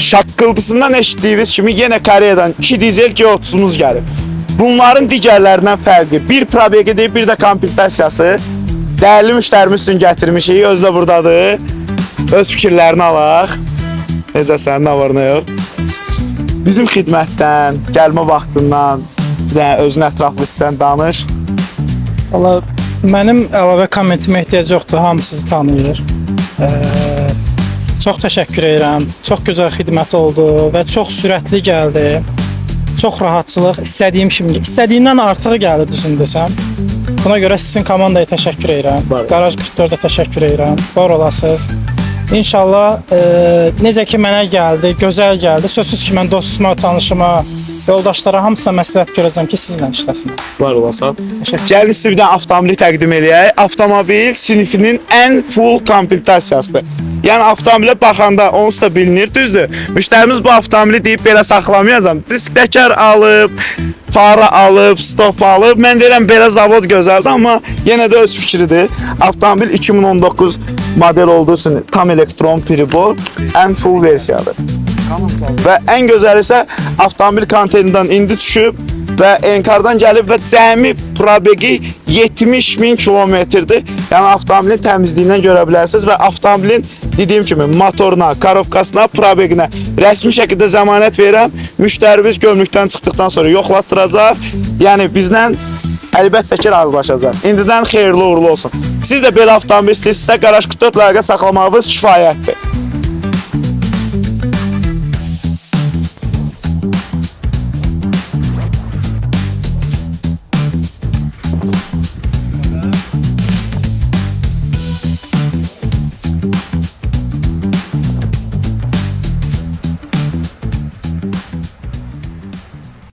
şaqqıltısından eşitdiyiniz kimi yenə Koreyadan 2 dizel G30'umuz gəlib. Bunların digərlərindən fərqi bir probegi deyib, bir də komplementasiyası. Dəyərli müştərimiz üçün gətirmişik, özü də buradadır. Öz fikirlərini alaq. Necəsən, nə var, nə yox? Bizim xidmətdən, gəlmə vaxtından, özün ətraflı sizdən danış. Valla mənim əlavə kommentimə ehtiyac yoxdur, hamı sizi tanıyır. Çox təşəkkür edirəm, çox gözəl xidmət oldu və çox sürətli gəldi. Çox rahatçılıq, istədiyimdən artığı gəldi düzün desəm. Buna görə sizin komandaya təşəkkür edirəm, Garaj 44-də təşəkkür edirəm, var olasınız. İnşallah necə ki mənə gəldi, gözəl gəldi. Sözsüz ki, mən dostuma, tanışıma, yoldaşlara hamısına məsləhət görəcəm ki, sizlə işləsin. Var olasan. Gəlin sizə bir dənə avtomobili təqdim edək. Avtomobil sinifinin ən full komplementasiyasıdır. Yəni avtomobilə baxanda onsuz da bilinir, düzdür. Müştərimiz bu avtomobili deyib belə saxlamayacam. Disk təkər alıb, fara alıb, stop alıb. Mən deyirəm belə zavod gözəldir, amma yenə də öz fikridir. Avtomobil 2019 model olduğu üçün tam elektron pribor, ən full versiyadır. Və ən gözəli isə avtomobil konteynerdən indi düşüb və Enkardan gəlib və cəmi probegi 70.000 kilometrdir. Yəni avtomobilin təmizliyindən görə bilərsiniz və avtomobilin dediyim kimi motoruna, korobkasına, probeginə rəsmi şəkildə zəmanət verirəm. Müştərimiz gömrükdən çıxdıqdan sonra yoxlatdıracaq. Yəni bizdən əlbəttə ki, razılaşacaq. İndidən xeyirli uğurlu olsun. Siz də belə avtomobil istəyirsinizsə, Garaj 44 layihə saxlamağınız kifayətdir.